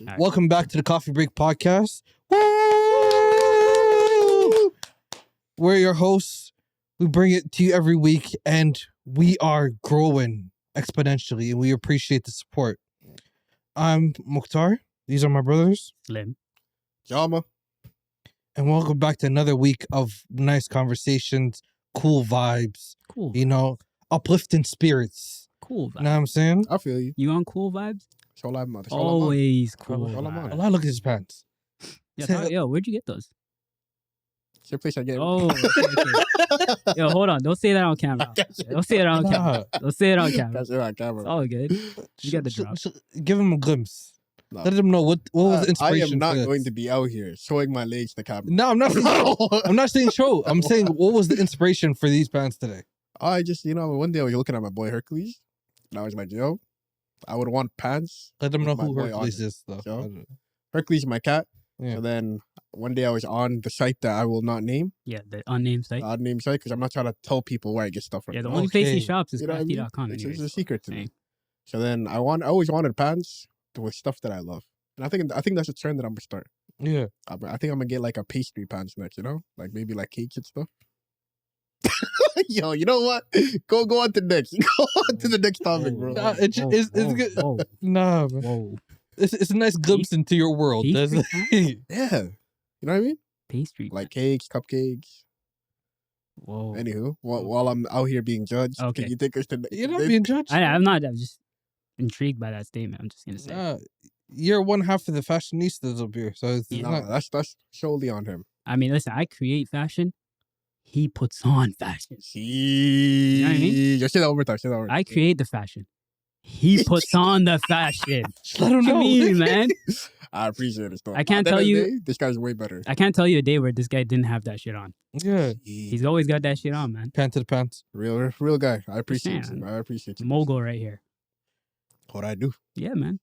Right. Welcome back to the Coffee Break Podcast. Woo! We're your hosts. We bring it to you every week, and we are growing exponentially, and we appreciate the support. I'm Mukhtar. These are my brothers. Slim. Jama. And welcome back to another week of nice conversations, cool vibes, Cool. you know, uplifting spirits. Cool vibes. You know what I'm saying? I feel you. You on cool vibes? Always. Always cool. All I'm on. Oh, look at his pants. Yo, where'd you get those? It's your place I get. Oh, okay. Yo, hold on. Don't say that on camera. Don't say it on camera. Don't say it on camera. That's it on It's camera. all good. You got the drop. Give him a glimpse. No. Let him know what was the inspiration. I am not for this. going to be out here showing my legs to the camera. No, I'm not saying I'm not saying show. I'm saying what was the inspiration for these pants today? I just, one day I was looking at my boy Hercules, and I was like, yo, I would want pants. Let them know My who boy Hercules Andre. is, though. So? Hercules is my cat. Yeah. So then one day I was on the site that I will not name, Yeah, the unnamed site. unnamed site, because I'm not trying to tell people where I get stuff from. Yeah, the you know? only place he Okay. shops is You know what I mean? crapht.com. It's anyways, a so, secret to me. hey. So then I always wanted pants with stuff that I love. And I think that's a trend that I'm gonna start. Yeah. I think I'm gonna get like a pastry pants next, like maybe like cakes and stuff. Yo, you know what? Go on to next. Go on to the next topic, bro. Nah, it's good. Whoa, Nah, man. whoa. It's a nice glimpse into your world. Pastry That's- Yeah, you know what I mean? Pastry. Like cakes, cupcakes. Whoa. Anywho, while I'm out here being judged, Okay. can you take us to You're not being judged. I'm not. I'm just intrigued by that statement. I'm just gonna say. Nah, you're one half of the fashionistas up here, so it's Yeah. not. No, that's solely on him. I mean, listen. I create fashion. He puts on fashion. See, know what I mean? Just say that over time. Say that over time. I create the fashion. He puts on the fashion. Just let him What you know. mean, man? I appreciate it. Though. I can't At the tell end of the you- day, this guy's way better. I can't tell you a day where this guy didn't have that shit on. Yeah. He's always got that shit on, man. Pant to the pants. Real guy. I appreciate saying. you. I appreciate you. Mogul right here. What I do. Yeah, man.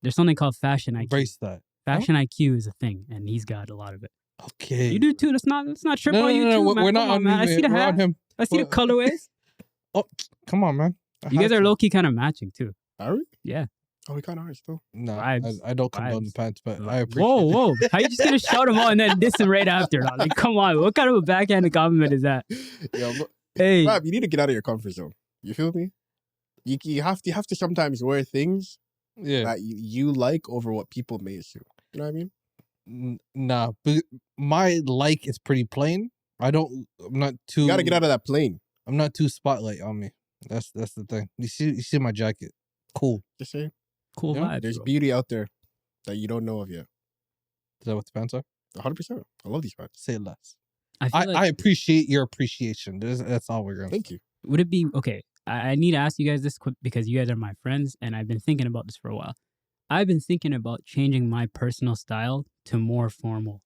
There's something called fashion IQ. Embrace that. Fashion IQ is a thing, and he's got a lot of it. Okay. You do too. Let's not trip No, on you too, man. we're Come not on, man. I see the we're on hat. him. I see the Well- colorways. Come on, man. I You guys had are to. low key kind of matching too. Are we? Yeah. Oh, we kind of are still. No, Vibes. I don't condone the Vibes. pants, but I appreciate Whoa, it. whoa! How you just gonna shout him out and then diss him right after? Like, come on, what kind of a backhanded compliment is that? Yo, Hey, Fab, you need to get out of your comfort zone. You feel me? You have to sometimes wear things Yeah. that you like over what people may assume. You know what I mean? Nah, but my like is pretty plain. I'm not too. You got to get out of that plane. I'm not too spotlight on me. That's the thing. You see my jacket. Cool. Just say cool Yeah, vibes. there's bro. beauty out there that you don't know of yet. Is that what the pants are? 100%. I love these pants. Say less. I feel like, I appreciate your appreciation. That's all we're gonna. Thank you. would it be okay? I need to ask you guys this quick because you guys are my friends, and I've been thinking about this for a while. I've been thinking about changing my personal style to more formal,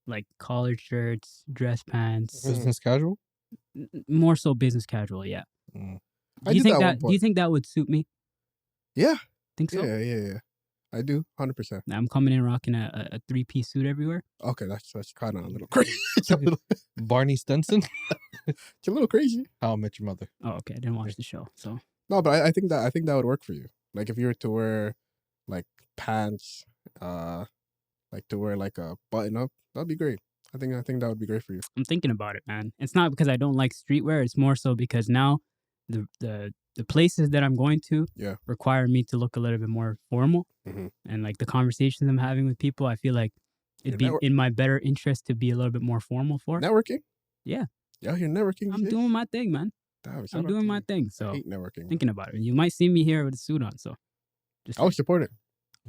like collared shirts, dress pants, Business casual. more so business casual. Yeah. Mm. Do I you did think that at one Do you think that would suit me? Yeah. Think so? Yeah. I do. 100%. I'm coming in rocking a 3-piece suit everywhere. Okay, that's kind of a little crazy. It's a Barney Stinson. little crazy. How I Met Your Mother. Oh, okay. I didn't watch the show, so No, but I think that would work for you. Like if you were to wear like pants, like to wear like a button up, that'd be great. I think that would be great for you. I'm thinking about it, man. It's not because I don't like streetwear. It's more so because now the places that I'm going to Yeah. require me to look a little bit more formal. Mhm. And like the conversations I'm having with people, I feel like it'd be Your in my better interest to be a little bit more formal for. Networking? Yeah. Yeah, you're networking. I'm these doing days? my thing, man. Damn, shout I'm out doing to my you. thing. I So hate networking. thinking about it. You might see me here with a suit on. So just I would support it.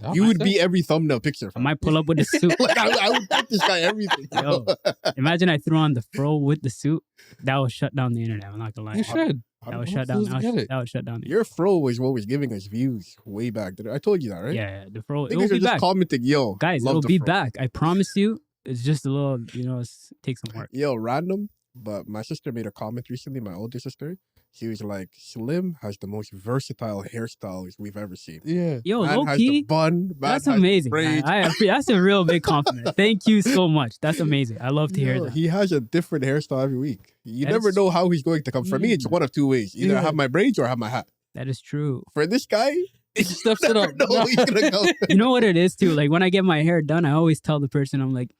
Yeah, You would that's be every thumbnell picture. I fam. might pull up with a suit. Like I would put this guy everything. Yo. Imagine I threw on the fro with the suit. That would shut down the internet. I'm not gonna lie. You should. That would shut down. Let's get it. That would shut down. Your fro was what was giving us views way back. I told you that, right? Yeah, the fro. It Niggas will are be just back, commenting, yo, guys. love It'll the be fro. back. I promise you. It's just a little, take some work. Yo, random. But my sister made a comment recently, my older sister. She was like, Slim has the most versatile hairstyles we've ever seen. Yeah. Yo, Man low has the key, bun. Man that's has the amazing. braids. Man. That's a real big compliment. Thank you so much. That's amazing. I love to hear Yo, that. he has a different hairstyle every week. You That's- never know how he's going to come. For me, it's one of two ways. Either I Yeah. have my braids or I have my hat. That is true. For this guy, It steps it up. No, he's gonna go. You know what it is too? Like when I get my hair done, I always tell the person, I'm like,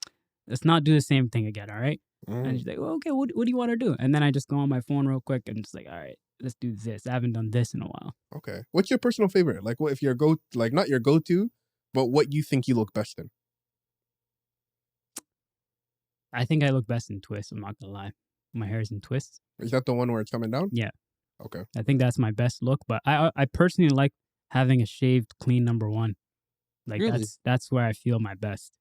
let's not do the same thing again, all right? And she's like, well, okay, what do you want to do? And then I just go on my phone real quick and just like, all right, let's do this. I haven't done this in a while. Okay. What's your personal favorite? Like, what if your like not your go-to, but what you think you look best in? I think I look best in twists. I'm not gonna lie. My hair is in twists. Is that the one where it's coming down? Yeah. Okay. I think that's my best look. But I personally like having a shaved, clean number one. Like Really? that's where I feel my best.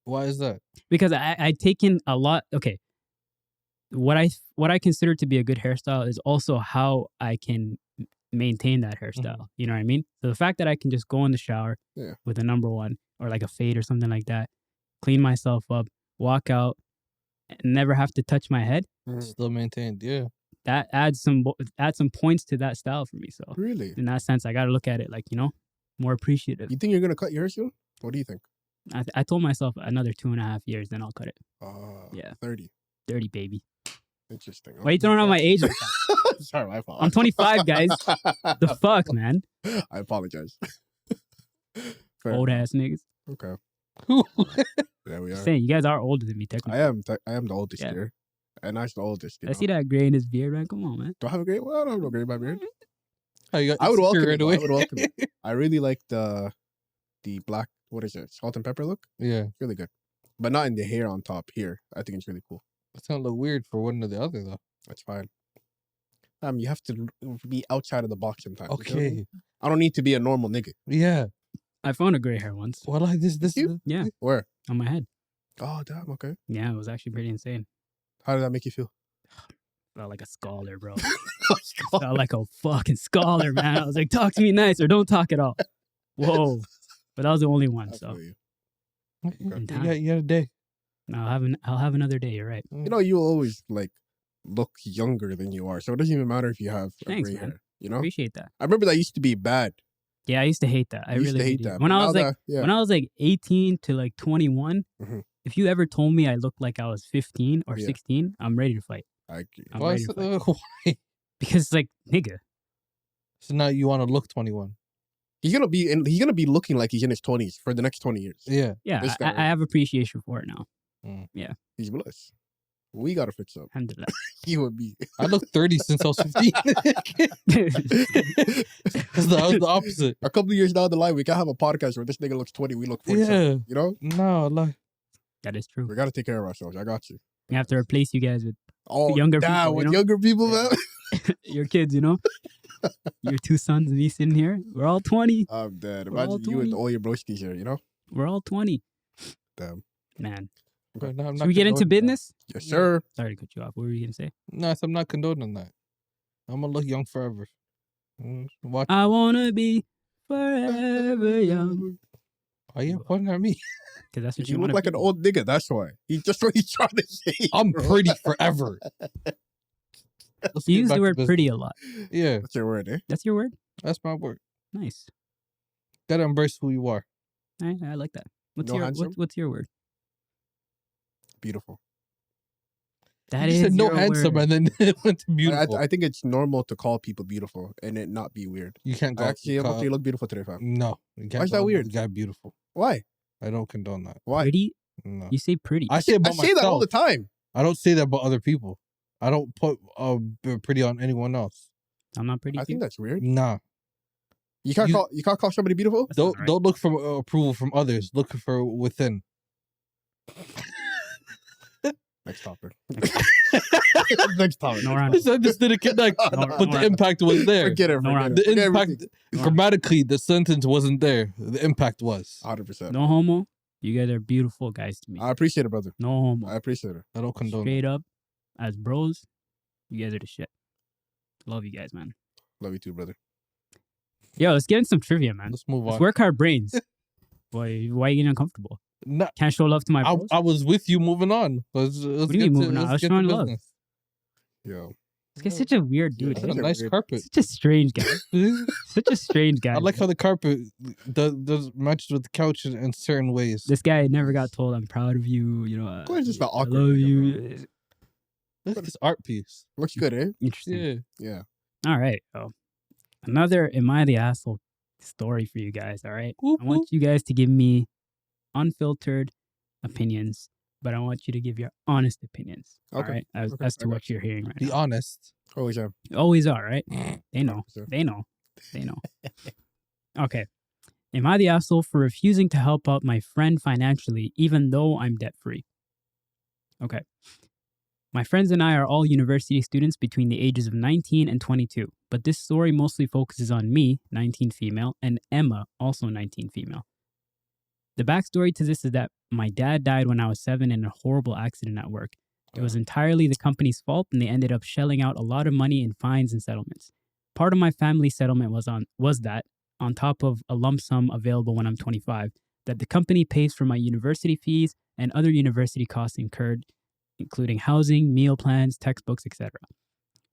Why is that? Because I take in a lot. Okay, what I consider to be a good hairstyle is also how I can maintain that hairstyle. You know what I mean? So the fact that I can just go in the shower with a number one or like a fade or something like that, clean myself up, walk out, and never have to touch my head. Still maintained, yeah. That adds some points to that style for me. So Really? in that sense, I got to look at it like, more appreciative. You think you're gonna cut your hair soon? What do you think? I told myself another 2.5 years, then I'll cut it. Yeah. 30. 30, baby. Interesting. Why are you throwing out my age like that? Sorry, my fault. I'm 25, guys. The fuck, man? I apologize. Fair. Old ass niggas. Okay. There we are. Saying you guys are older than me, technically. I am the oldest Yeah. here. And I'm the oldest. I see that gray in his beard, man. Come on, man. Do I have a gray? Well, I don't have no gray in my beard. Oh, you got I would welcome right it. away. I would welcome it. I really like the black, what is it? Salt and pepper look? Yeah. It's really good. But not in the hair on top here. I think it's really cool. It's gonna look weird for one or the other though. That's fine. You have to be outside of the box sometimes. You know what I Okay. mean? I don't need to be a normal nigga. Yeah. I found a gray hair once. Well, like this. You? Yeah, Where? on my head. Oh, damn. Okay. Yeah, it was actually pretty insane. How did that make you feel? Felt like a scholar, bro. Felt like a fucking scholar, man. I was like, talk to me nice or don't talk at all. Whoa. But that was the only one, I so. feel you. In time. You got a day. I'll have another day, you're right. You know, you always like look younger than you are. So it doesn't even matter if you have Thanks, gray man. hair. You know? Appreciate that. I remember that used to be bad. Yeah, I used to hate that. I used really to hate did. that. When but I was now like that- when I was like 18 to like 21, Mhm. if you ever told me I looked like I was 15 or Yeah. 16, I'm ready to fight. I agree. I'm Why ready is- to fight. why? Because it's like, nigga, So now you want to look 21? He's gonna be looking like he's in his 20s for the next 20 years. Yeah. yeah, This guy, I have appreciation for it now. He's blessed. We gotta fix up. Alhamdulillah. You and me. I looked 30 since I was 15. Because that was the opposite. A couple of years down the line, we can have a podcast where this nigga looks 20, we look 47. Yeah. You know? No, like That is true. We gotta take care of ourselves. I got you. You have to replace you guys with Oh, Younger damn, people, you with know? younger people, Yeah. man. your kids, Your two sons and me sitting here. We're all 20. I'm dead. We're all Imagine you with 20. all your broskies here, you know? We're all 20. Damn. Man. but no, I'm Should not we get into condoning that. business? Yes, sir. Sorry to cut you off. What were you going to say? No, so I'm not condoning that. I'm gonna look young forever. Watch. I want to be forever young. Why you pointing at me? Because that's what You you look want like an old nigga, that's why. He's just what he's trying to say. I'm bro. pretty forever. Let's You get use back the to word business. pretty a lot. Yeah, What's your word, eh? That's your word? that's my word. Nice. Gotta embrace who you are. I like that. What's No your handsome? what's your word? Beautiful. That you is said no your handsome, word. and then it went to beautiful. I think it's normal to call people beautiful and it not be weird. You can't go. Actually, I'm okay, you look beautiful today, fam. No, you can't Why is that call weird? The guy beautiful. Why? I don't condone that. Why? Pretty? No, You say pretty. I say I about say that all the myself. time. I don't say that about other people. I don't put pretty on anyone else. I'm not pretty I too. think that's weird. Nah, You can't call somebody beautiful? That's not don't right. don't look for approval from others. Look for within. Next topic. Next topic. No round. I just didn't connect, No, but no, the impact was there. Forget it. No, Forget it. The Forget impact, everything. grammatically, the sentence wasn't there. The impact was. 100%. No homo. You guys are beautiful guys to me. I appreciate it, brother. No homo. I appreciate it. I don't condone. Straight up, as bros, you guys are the shit. Love you guys, man. Love you too, brother. Yo, let's get in some trivia, man. Let's move Let's on. work our brains. Boy, why are you getting uncomfortable? Nah, Can't show love to my bros? I was with you moving on. Let's do you get mean to, moving on? I let's was get to showing love. business. Yo. This guy's such a weird dude. Yeah, That's eh? a nice weird. carpet. Such a strange guy. Such a strange guy. I like how the carpet does matches with the couch in certain ways. This guy never got told, I'm proud of you. Of course it's not I awkward, love nigga, you. Look at this art piece. Looks good, eh? Interesting. Yeah. Yeah. All right. Oh. Another Am I the Asshole story for you guys, all right? Whoop, I want whoop. you guys to give me unfiltered opinions, but I want you to give your honest opinions, all Okay. right? As, Okay. as I to got what you're hearing right Be now. honest. Always am. Always are, right? They know. 100%. They know. They know. Okay. Am I the asshole for refusing to help out my friend financially even though I'm debt free? Okay. My friends and I are all university students between the ages of 19 and 22, but this story mostly focuses on me, 19 female, and Emma, also 19 female. The backstory to this is that my dad died when I was 7 in a horrible accident at work. It was entirely the company's fault, and they ended up shelling out a lot of money in fines and settlements. Part of my family settlement was that, on top of a lump sum available when I'm 25, that the company pays for my university fees and other university costs incurred, including housing, meal plans, textbooks, etc.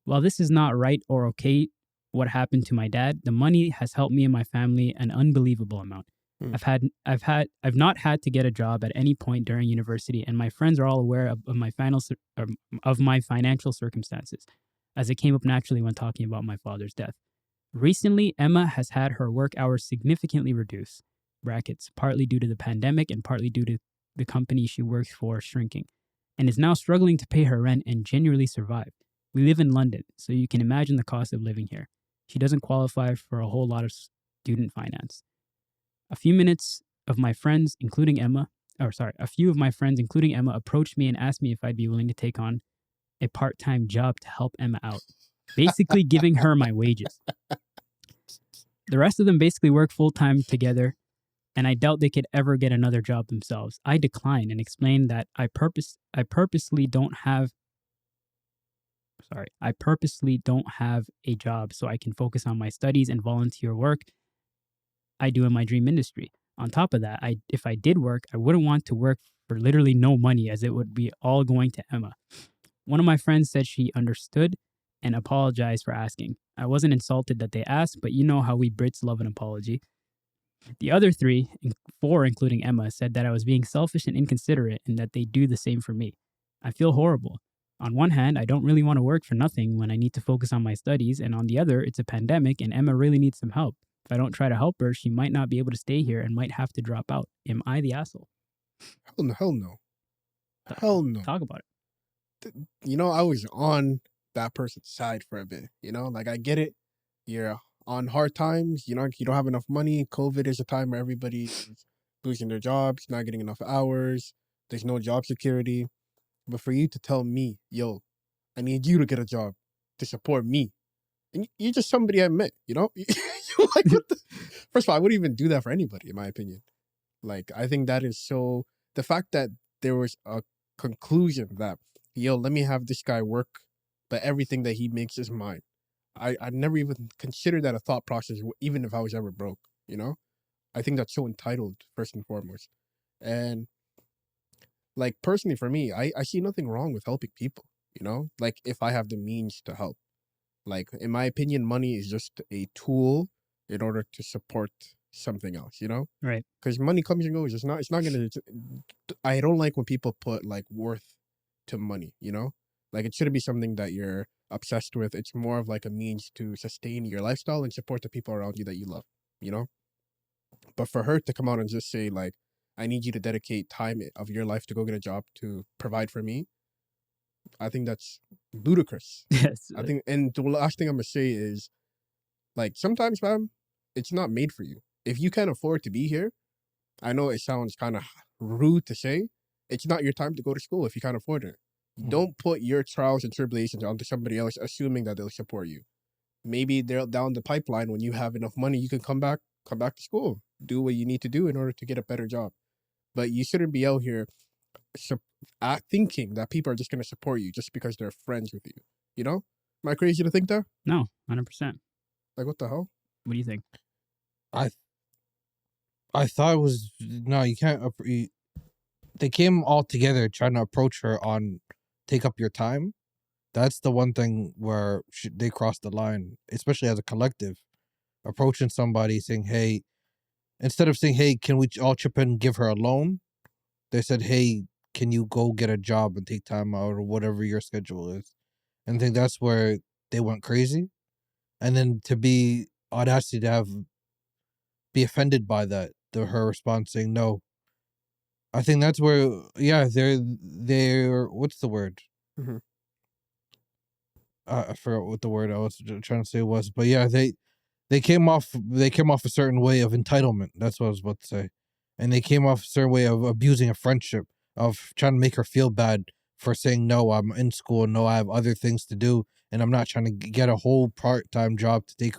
While this is not right or okay, what happened to my dad, the money has helped me and my family an unbelievable amount. Hmm. I've not had to get a job at any point during university, and my friends are all aware of my financial circumstances, as it came up naturally when talking about my father's death. Recently, Emma has had her work hours significantly reduced (brackets partly due to the pandemic and partly due to the company she works for shrinking), and is now struggling to pay her rent and genuinely survive. We live in London, so you can imagine the cost of living here. She doesn't qualify for a whole lot of student finance. A few of my friends, including Emma, approached me and asked me if I'd be willing to take on a part-time job to help Emma out, basically giving her my wages. The rest of them basically work full-time together, and I doubt they could ever get another job themselves. I declined and explained that I purposely don't have a job so I can focus on my studies and volunteer work I do in my dream industry. On top of that, if I did work, I wouldn't want to work for literally no money, as it would be all going to Emma. One of my friends said she understood and apologized for asking. I wasn't insulted that they asked, but you know how we Brits love an apology. The other four, including Emma, said that I was being selfish and inconsiderate and that they do the same for me. I feel horrible. On one hand, I don't really want to work for nothing when I need to focus on my studies, and on the other, it's a pandemic and Emma really needs some help. If I don't try to help her, she might not be able to stay here and might have to drop out. Am I the asshole? Hell no. Hell no. Hell no. Talk about it. I was on that person's side for a bit. Like, I get it. You're on hard times. You don't have enough money. COVID is a time where everybody is losing their jobs, not getting enough hours. There's no job security. But for you to tell me, yo, I need you to get a job to support me. And you're just somebody I met, You're like, first of all, I wouldn't even do that for anybody, in my opinion. Like, I think that is so, the fact that there was a conclusion that, yo, let me have this guy work, but everything that he makes is mine. I never even considered that a thought process, even if I was ever broke, I think that's so entitled, first and foremost. And like, personally for me, I see nothing wrong with helping people, like, if I have the means to help. Like, in my opinion, money is just a tool in order to support something else, Right. Because money comes and goes. It's not gonna. I don't like when people put like worth to money, Like, it shouldn't be something that you're obsessed with. It's more of like a means to sustain your lifestyle and support the people around you that you love, But for her to come out and just say like, I need you to dedicate time of your life to go get a job to provide for me, I think that's ludicrous. Yes. I think, and the last thing I'm gonna say is, like, sometimes, fam, it's not made for you. If you can't afford to be here, I know it sounds kind of rude to say, it's not your time to go to school if you can't afford it. Don't put your trials and tribulations onto somebody else, assuming that they'll support you. Maybe they're down the pipeline when you have enough money, you can come back to school, do what you need to do in order to get a better job. But you shouldn't be out here thinking that people are just going to support you just because they're friends with you. Am I crazy to think that? No, 100%. Like, what the hell? What do you think? I thought it was no. You can't. They came all together trying to approach her on take up your time. That's the one thing where they crossed the line, especially as a collective, approaching somebody saying, "Hey," instead of saying, "Hey, can we all chip in and give her a loan?" They said, "Hey, can you go get a job and take time out or whatever your schedule is?" And I think that's where they went crazy. And then to be audacity to have be offended by that. Her response saying no. I think that's where, yeah, they're what's the word? Mhm. I forgot what the word I was trying to say was, but yeah, they came off a certain way of entitlement. That's what I was about to say, and they came off a certain way of abusing a friendship, of trying to make her feel bad for saying no. I'm in school. No, I have other things to do, and I'm not trying to get a whole part-time job to take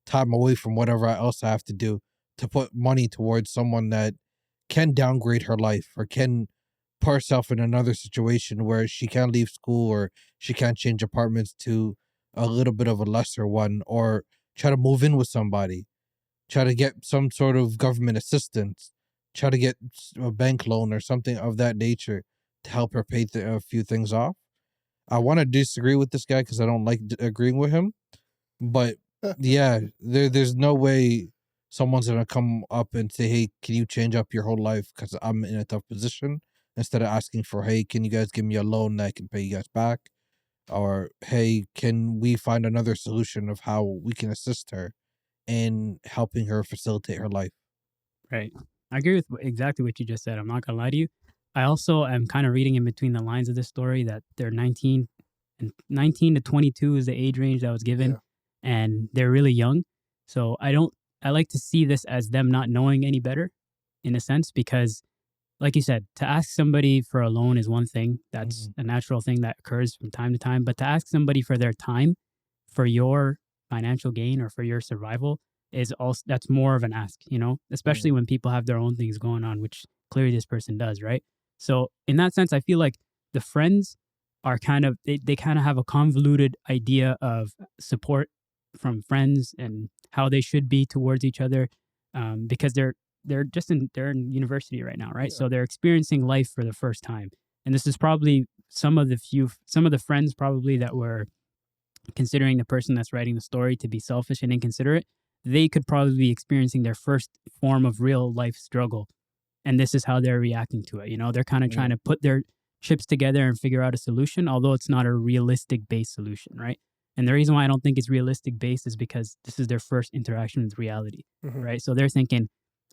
time away from whatever else I have to do to put money towards someone that can downgrade her life or can put herself in another situation where she can't leave school or she can't change apartments to a little bit of a lesser one, or try to move in with somebody, try to get some sort of government assistance, try to get a bank loan or something of that nature to help her pay a few things off. I want to disagree with this guy because I don't like agreeing with him, but yeah, there's no way someone's gonna come up and say, "Hey, can you change up your whole life because I'm in a tough position?" Instead of asking for, "Hey, can you guys give me a loan that I can pay you guys back?" Or, "Hey, can we find another solution of how we can assist her in helping her facilitate her life?" Right. I agree with exactly what you just said. I'm not gonna lie to you. I also am kind of reading in between the lines of this story that they're 19 and 19 to 22 is the age range that was given, Yeah. and they're really young. So I like to see this as them not knowing any better, in a sense, because like you said, to ask somebody for a loan is one thing. That's a natural thing that occurs from time to time. But to ask somebody for their time for your financial gain or for your survival is also that's more of an ask, especially when people have their own things going on, which clearly this person does, right? So in that sense, I feel like the friends are they kind of have a convoluted idea of support from friends and how they should be towards each other, because they're in university right now, right? Yeah. So they're experiencing life for the first time, and this is probably some of the friends probably that were considering the person that's writing the story to be selfish and inconsiderate. They could probably be experiencing their first form of real life struggle, and this is how they're reacting to it. They're kind of trying to put their chips together and figure out a solution, although it's not a realistic based solution, right? And the reason why I don't think it's realistic based is because this is their first interaction with reality, Mhm. right? So they're thinking,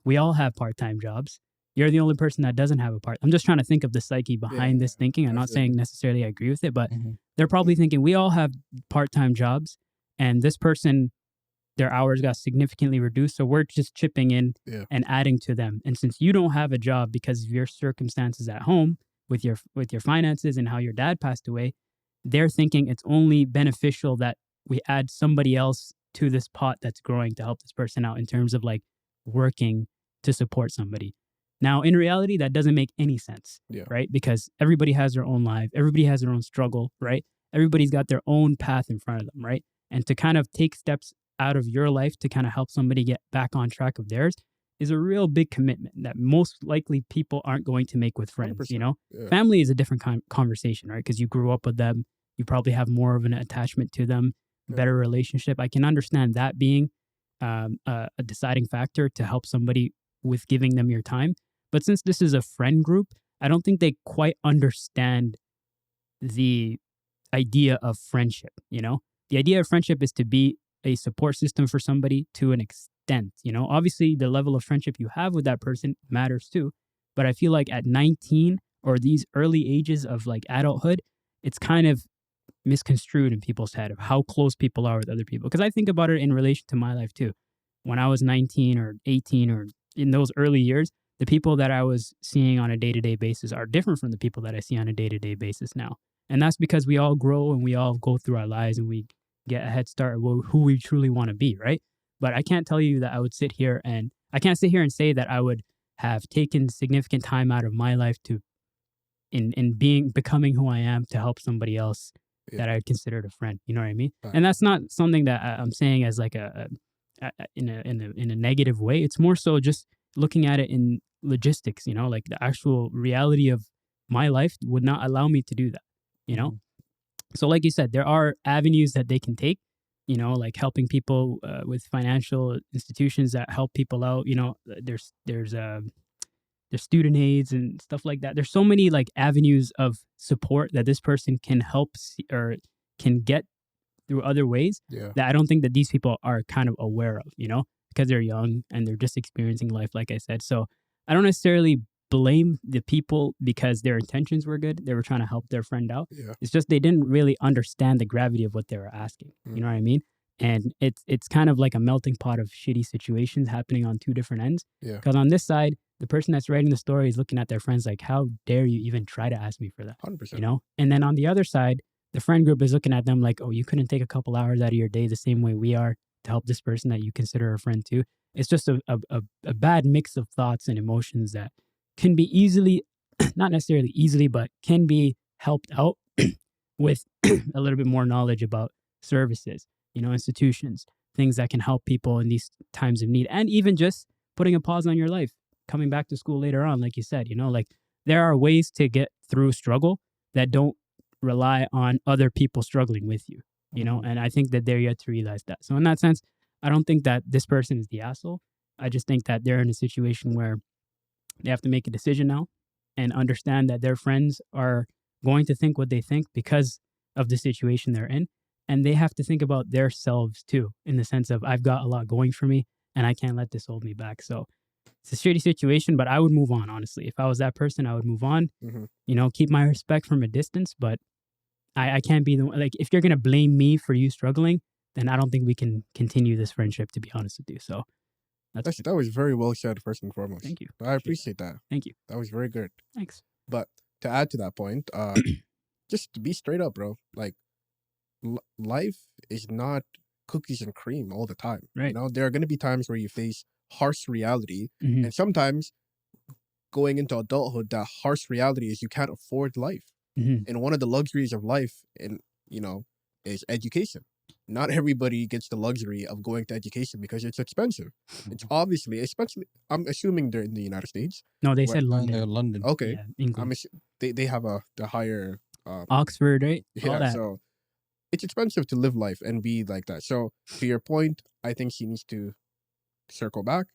we all have part-time jobs. You're the only person that doesn't have a part. I'm just trying to think of the psyche behind this thinking. I'm not saying necessarily I agree with it, but they're probably thinking we all have part-time jobs, and this person, their hours got significantly reduced, so we're just chipping in and adding to them. And since you don't have a job because of your circumstances at home with your finances and how your dad passed away, they're thinking it's only beneficial that we add somebody else to this pot that's growing to help this person out in terms of like working to support somebody. Now, in reality, that doesn't make any sense, right? Because everybody has their own life, everybody has their own struggle, right? Everybody's got their own path in front of them, right? And to kind of take steps out of your life to kind of help somebody get back on track of theirs is a real big commitment that most likely people aren't going to make with friends. 100%. Family is a different conversation, right? Because you grew up with them, you probably have more of an attachment to them, better relationship. I can understand that being a deciding factor to help somebody with giving them your time. But since this is a friend group, I don't think they quite understand the idea of friendship. The idea of friendship is to be a support system for somebody to an extent. Obviously the level of friendship you have with that person matters too. But I feel like at 19 or these early ages of like adulthood, it's kind of misconstrued in people's head of how close people are with other people. Because I think about it in relation to my life too. When I was 19 or 18 or in those early years, the people that I was seeing on a day-to-day basis are different from the people that I see on a day-to-day basis now. And that's because we all grow and we all go through our lives and we get a head start of who we truly want to be, right? But I can't tell you that I can't sit here and say that I would have taken significant time out of my life to becoming who I am to help somebody else that I considered a friend. You know what I mean? And that's not something that I'm saying as like in a negative way. It's more so just looking at it in logistics. Like the actual reality of my life would not allow me to do that. So like you said, there are avenues that they can take. Like helping people with financial institutions that help people out. There's student aids and stuff like that. There's so many like avenues of support that this person can or can get through other ways that I don't think that these people are kind of aware of, because they're young and they're just experiencing life, like I said. So I don't necessarily blame the people because their intentions were good. They were trying to help their friend out. Yeah. It's just they didn't really understand the gravity of what they were asking. You know what I mean? And it's kind of like a melting pot of shitty situations happening on two different ends. Yeah. Because on this side, the person that's writing the story is looking at their friends like, how dare you even try to ask me for that? 100%. You know? And then on the other side, the friend group is looking at them like, oh, you couldn't take a couple hours out of your day the same way we are to help this person that you consider a friend too. It's just a bad mix of thoughts and emotions that can be easily, not necessarily easily, but can be helped out with a little bit more knowledge about services, you know, institutions, things that can help people in these times of need, and even just putting a pause on your life, coming back to school later on, like you said, you know, like there are ways to get through struggle that don't rely on other people struggling with you, you know, and I think that they're yet to realize that. So in that sense, I don't think that this person is the asshole. I just think that they're in a situation where they have to make a decision now and understand that their friends are going to think what they think because of the situation they're in. And they have to think about themselves too, in the sense of, I've got a lot going for me and I can't let this hold me back. So it's a shitty situation, but I would move on, honestly. If I was that person, I would move on, you know, keep my respect from a distance. But I can't be the one, like, if you're going to blame me for you struggling, then I don't think we can continue this friendship, to be honest with you. So that was very well said, first and foremost. Thank you. I appreciate that. Thank you. That was very good. Thanks. But to add to that point, just to be straight up, bro, like life is not cookies and cream all the time. Right. You know, there are going to be times where you face harsh reality, and sometimes going into adulthood, that harsh reality is you can't afford life. And one of the luxuries of life, and you know, is education. Not everybody gets the luxury of going to education because it's expensive. It's obviously, especially, I'm assuming they're in the United States. No, they said London. London. Okay. Yeah, England. They have the higher Oxford, right? All yeah, that. so it's expensive to live life and be like that. So to your point, I think she needs to circle back,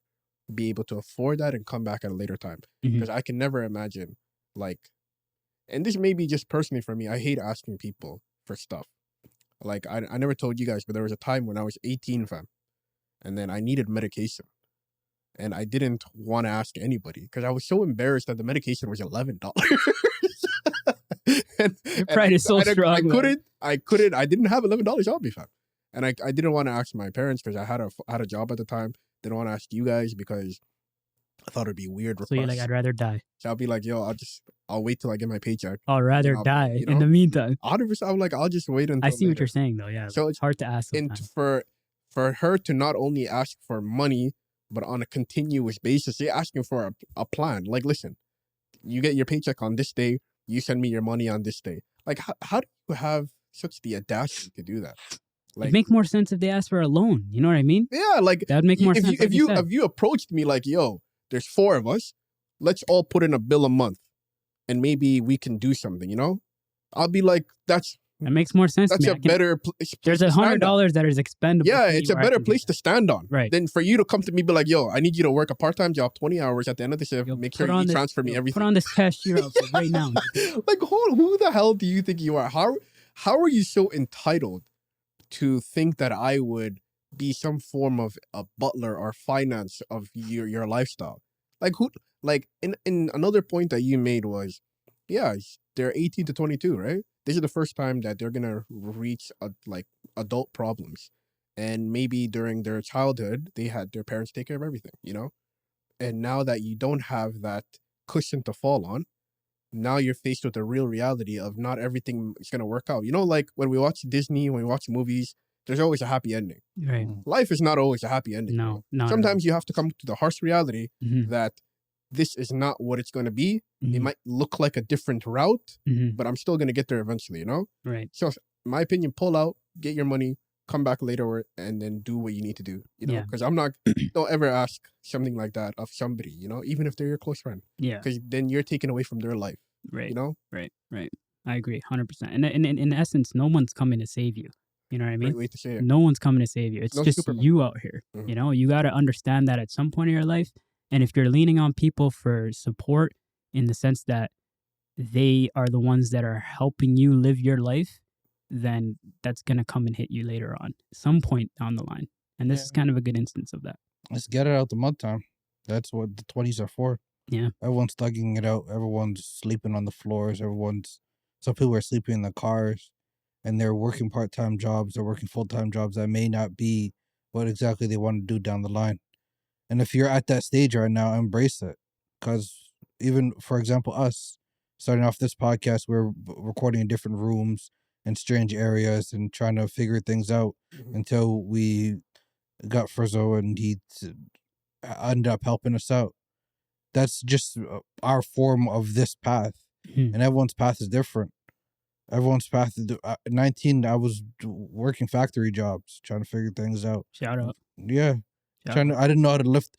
be able to afford that, and come back at a later time. Because I can never imagine, like, and this may be just personally for me, I hate asking people for stuff. Like, I never told you guys, but there was a time when I was 18, fam, and then I needed medication. And I didn't want to ask anybody because I was so embarrassed that the medication was $11. Your pride is so strong. I didn't have $11 on me, fam. And I didn't want to ask my parents because I had a job at the time. Didn't want to ask you guys because I thought it'd be weird. So you're like, I'd rather die. So I'll be like, yo, I'll wait till I get my paycheck. I'd rather die in the meantime. 100%. I'm like, I'll just wait until I see later. what you're saying though. Yeah. So it's hard to ask. And for her to not only ask for money, but on a continuous basis, you're asking for a plan. Like, listen, you get your paycheck on this day. You send me your money on this day. Like, how do you have such the audacity to do that? Like, it'd make more sense if they asked for a loan. You know what I mean? Yeah, like that'd make more sense. If you approached me like, yo, there's 4 of us, let's all put in a bill a month, and maybe we can do something. You know, I'll be like, that makes more sense. That's to me. better. There's $100 that is expendable. Yeah, it's a better place to stand on. Right. Than for you to come to me be like, yo, I need you to work a part-time job, 20 hours at the end of the shift. Make sure you transfer me everything. Put on this cashier outfit right now. Like, who the hell do you think you are? How are you so entitled to think that I would be some form of a butler or finance of your lifestyle? Like, who? Like, in another point that you made was, yeah, they're 18 to 22, right? This is the first time that they're gonna reach like adult problems, and maybe during their childhood they had their parents take care of everything, you know. And now that you don't have that cushion to fall on, now you're faced with the real reality of not everything is gonna work out. You know, like when we watch Disney, when we watch movies, there's always a happy ending. Right. Life is not always a happy ending. No. Sometimes you have to come to the harsh reality that this is not what it's going to be. It might look like a different route, but I'm still going to get there eventually, you know? Right. So, in my opinion, pull out, get your money, come back later, and then do what you need to do, you know? Because don't ever ask something like that of somebody, you know, even if they're your close friend. Yeah. Because then you're taken away from their life. Right. You know? Right. I agree, 100%. And in essence, no one's coming to save you. You know what I mean? Great way to say it. No one's coming to save you. It's just Superman. you out here. You know, you got to understand that at some point in your life. And if you're leaning on people for support in the sense that they are the ones that are helping you live your life, then that's going to come and hit you later on, some point down the line. And this is kind of a good instance of that. Let's get it out the mud time. That's what the 20s are for. Yeah. Everyone's thugging it out. Everyone's sleeping on the floors. Some people are sleeping in the cars, and they're working part-time jobs. They're working full-time jobs that may not be what exactly they want to do down the line. And if you're at that stage right now, embrace it. Because even, for example, us, starting off this podcast, we're recording in different rooms and strange areas and trying to figure things out until we got Frizzo and he ended up helping us out. That's just our form of this path. Mhm. And everyone's path is different. Everyone's path is 19. I was working factory jobs, trying to figure things out. Shout out. Yeah, Shout out. I didn't know how to lift.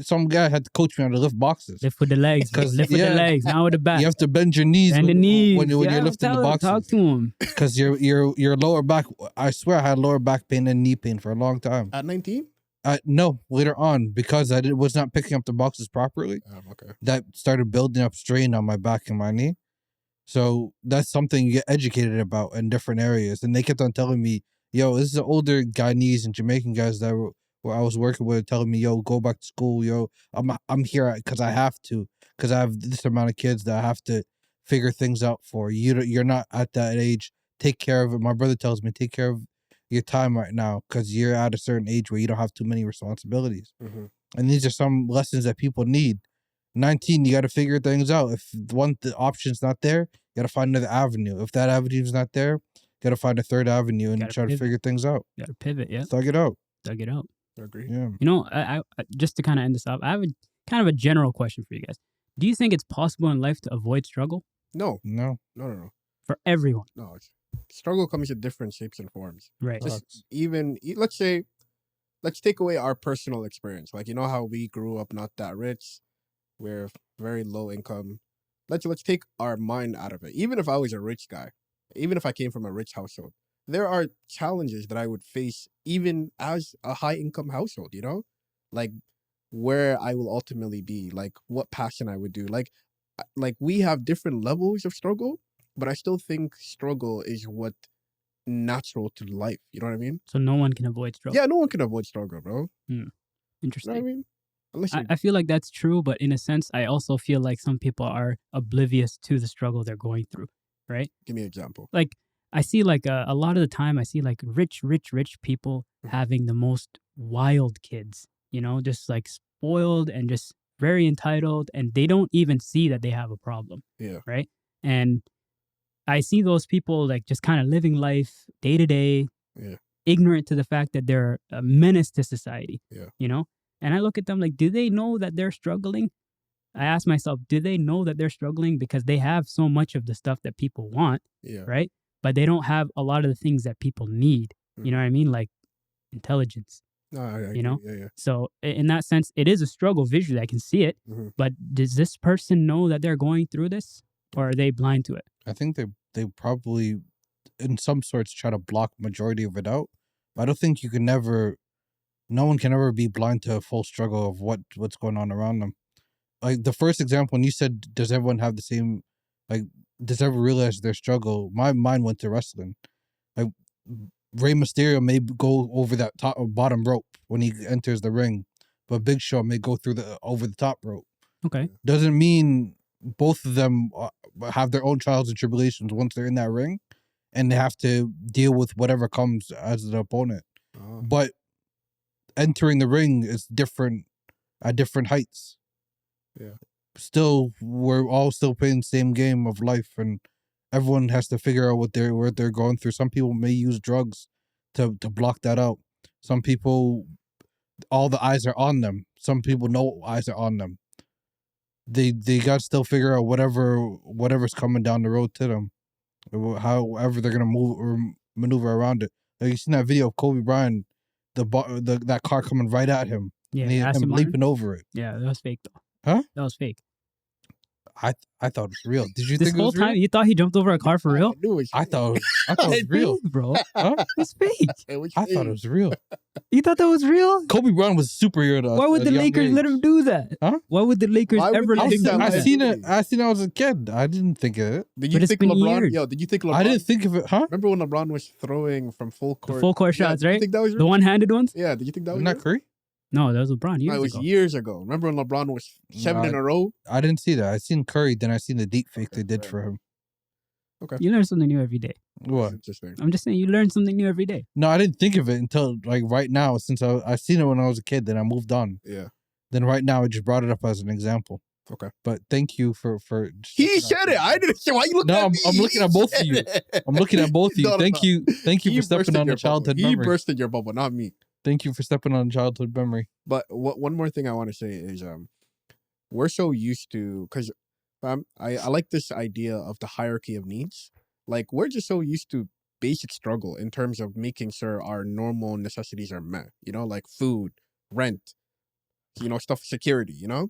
Some guy had to coach me how to lift boxes. Lift with the legs. 'Cause, Lift with the yeah, legs. Not with the back. You have to bend your knees Bend the when knees. you're Yeah, lifting the tell him, boxes. talk to him. Because your lower back. I swear I had lower back pain and knee pain for a long time. At 19? No, later on, because I was not picking up the boxes properly. Okay. That started building up strain on my back and my knee. So that's something you get educated about in different areas. And they kept on telling me, yo, this is the older Guyanese and Jamaican guys that where I was working with telling me, yo, go back to school, yo. I'm here because I have to, because I have this amount of kids that I have to figure things out for. You're not at that age. Take care of it. My brother tells me, take care of your time right now because you're at a certain age where you don't have too many responsibilities. And these are some lessons that people need. 19, you got to figure things out. If the option's not there, you got to find another avenue. If that avenue's not there, you got to find a third avenue and try to figure things out. You got to pivot, yeah. Thug it out. Thug it out. I agree. Yeah. You know, I just to kind of end this off, I have a kind of a general question for you guys. Do you think it's possible in life to avoid struggle? No. No. For everyone? No. Struggle comes in different shapes and forms. Right. Just let's say, let's take away our personal experience. Like, you know how we grew up not that rich, we're very low income. Let's take our mind out of it. Even if I was a rich guy, even if I came from a rich household, there are challenges that I would face even as a high income household, you know? Like where I will ultimately be, like what passion I would do. Like we have different levels of struggle, but I still think struggle is what natural to life. You know what I mean? So no one can avoid struggle. Yeah, no one can avoid struggle, bro. Interesting. You know what I mean? Unless I feel like that's true, but in a sense, I also feel like some people are oblivious to the struggle they're going through, right? Give me an example. Like, I see like a lot of the time, I see like rich people having the most wild kids, you know, just like spoiled and just very entitled, and they don't even see that they have a problem. Yeah. Right? And I see those people like just kind of living life day to day, ignorant to the fact that they're a menace to society, you know? And I look at them like, do they know that they're struggling? I ask myself, do they know that they're struggling because they have so much of the stuff that people want, right? But they don't have a lot of the things that people need. You know what I mean? Like intelligence, you know? Yeah. So in that sense, it is a struggle visually. I can see it. But does this person know that they're going through this, or are they blind to it? I think they probably, in some sorts, try to block majority of it out. But I don't think no one can ever be blind to a full struggle of what's going on around them. Like the first example, when you said, does everyone have the same, like, does everyone realize their struggle? My mind went to wrestling. Like, Rey Mysterio may go over that top or bottom rope when he enters the ring, but Big Show may go through over the top rope. Okay. Doesn't mean both of them have their own trials and tribulations once they're in that ring, and they have to deal with whatever comes as an opponent. But entering the ring is different at different heights. Yeah. Still, we're all still playing the same game of life, and everyone has to figure out what they're going through. Some people may use drugs to block that out. Some people, all the eyes are on them. Some people, no eyes are on them. They got to still figure out whatever's coming down the road to them, however they're gonna move or maneuver around it. Like you seen that video of Kobe Bryant, that car coming right at him, and him leaping over it. Yeah, that was fake though. Huh? That was fake. I thought it was real. Did you this think it whole was real? time you thought he jumped over a car for real? I thought it was real, bro. Huh? It's fake. I thought it was real. You thought that was real? Kobe Bryant was a superhero to us. Why would the Lakers let him do that? Huh? Why would the Lakers ever let him do that? I seen it when I was a kid. I didn't think of it. Did you think LeBron? Years. Yo, did you think LeBron? I didn't think of it, huh? Remember when LeBron was throwing from full court? The full court shots, right? Did you think that was real? The one-handed ones? Yeah. Did you think that was real? Not Curry? No, that was LeBron No, years it was ago. years ago. Remember when LeBron was 7 in a row? I didn't see that. I seen Curry, then I seen the deep fake Okay, they did fair for him. You learn something new every day. What? Interesting. I'm just saying, you learn something new every day. No, I didn't think of it until like right now. Since I seen it when I was a kid, then I moved on. Yeah. Then right now, I just brought it up as an example. Okay. But thank you for. He said it. I didn't say. Why you looking No, at me? I'm looking at both of you. I'm looking at both of you. No, Thank you He for stepping bursted on your the childhood bubble. He memory. bursted your bubble, not me. Thank you for stepping on childhood memory. But one more thing I want to say is we're so used to, because I like this idea of the hierarchy of needs. Like, we're just so used to basic struggle in terms of making sure our normal necessities are met, you know, like food, rent, you know, stuff, security, you know,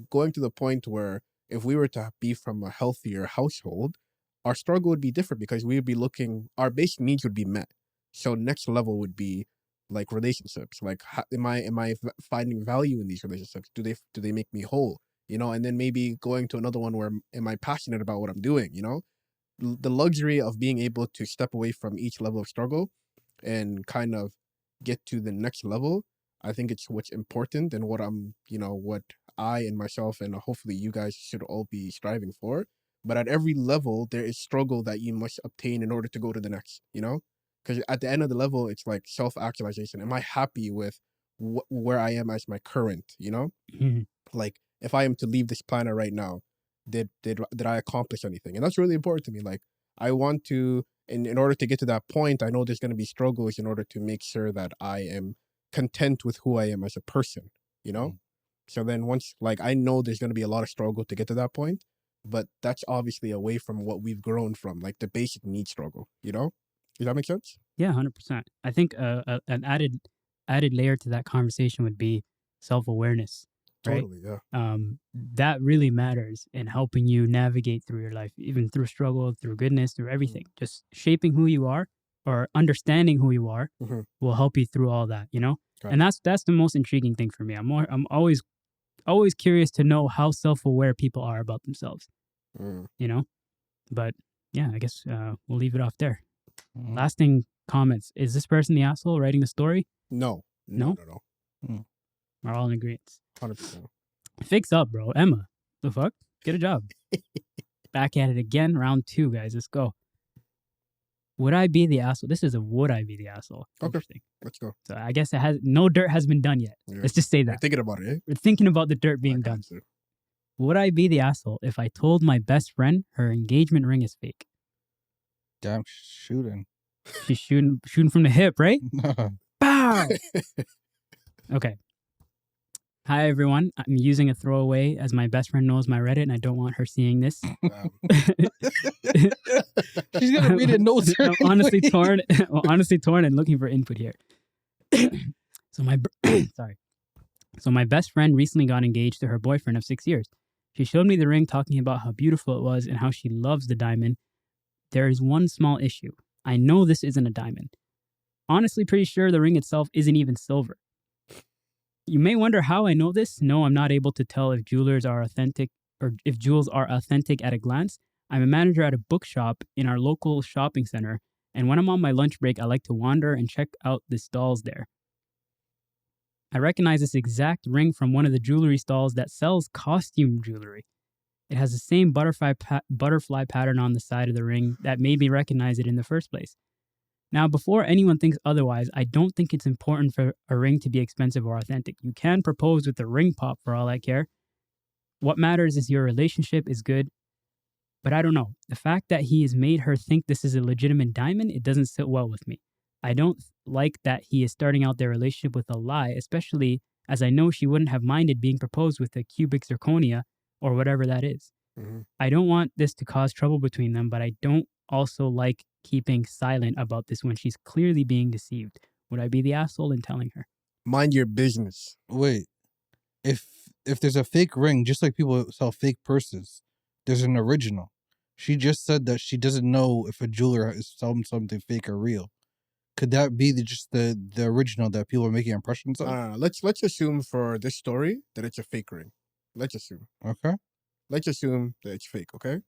going to the point where if we were to be from a healthier household, our struggle would be different because we would be looking, our basic needs would be met. So next level would be like relationships. Like, am I finding value in these relationships? Do they make me whole? You know, and then maybe going to another one where am I passionate about what I'm doing? You know, the luxury of being able to step away from each level of struggle and kind of get to the next level. I think it's what's important and what what I and myself and hopefully you guys should all be striving for. But at every level, there is struggle that you must obtain in order to go to the next, you know? Because at the end of the level, it's like self-actualization. Am I happy with where I am as my current, you know? Like, if I am to leave this planet right now, did I accomplish anything? And that's really important to me. Like, I want to, in order to get to that point, I know there's going to be struggles in order to make sure that I am content with who I am as a person, you know? So then once, like, I know there's going to be a lot of struggle to get to that point, but that's obviously away from what we've grown from, like the basic need struggle, you know? Does that make sense? Yeah, 100%. I think an added layer to that conversation would be self-awareness, right? Totally, yeah. That really matters in helping you navigate through your life, even through struggle, through goodness, through everything. Just shaping who you are or understanding who you are will help you through all that, you know? And that's the most intriguing thing for me. I'm always curious to know how self-aware people are about themselves, you know? But yeah, I guess we'll leave it off there. Lasting comments. Is this person the asshole writing the story? No. We're all in agreement. 100%. Fix up, bro. Emma, the fuck? Get a job. Back at it again. Round 2, guys. Let's go. Would I be the asshole? This is a would I be the asshole. Okay. Interesting. Let's go. So I guess no dirt has been done yet. Yeah. Let's just say that. We're thinking about it, eh? We're thinking about the dirt being done. Would I be the asshole if I told my best friend her engagement ring is fake? Damn, shooting. She's shooting from the hip, right? Bow! Okay. Hi, everyone. I'm using a throwaway as my best friend knows my Reddit and I don't want her seeing this. She's going to read it notes. I'm honestly torn and looking for input here. So my best friend recently got engaged to her boyfriend of 6 years. She showed me the ring, talking about how beautiful it was and how she loves the diamond. There is one small issue. I know this isn't a diamond. Honestly, pretty sure the ring itself isn't even silver. You may wonder how I know this. No, I'm not able to tell if jewels are authentic at a glance. I'm a manager at a bookshop in our local shopping center, and when I'm on my lunch break, I like to wander and check out the stalls there. I recognize this exact ring from one of the jewelry stalls that sells costume jewelry. It has the same butterfly pattern on the side of the ring that made me recognize it in the first place. Now, before anyone thinks otherwise, I don't think it's important for a ring to be expensive or authentic. You can propose with a ring pop for all I care. What matters is your relationship is good. But I don't know. The fact that he has made her think this is a legitimate diamond, it doesn't sit well with me. I don't like that he is starting out their relationship with a lie, especially as I know she wouldn't have minded being proposed with a cubic zirconia or whatever that is. I don't want this to cause trouble between them, but I don't also like keeping silent about this when she's clearly being deceived. Would I be the asshole in telling her? Mind your business. Wait, if there's a fake ring, just like people sell fake purses, there's an original. She just said that she doesn't know if a jeweler is selling something fake or real. Could that be just the original that people are making impressions of? Let's assume for this story that it's a fake ring. Let's assume. Okay. Let's assume that it's fake. Okay.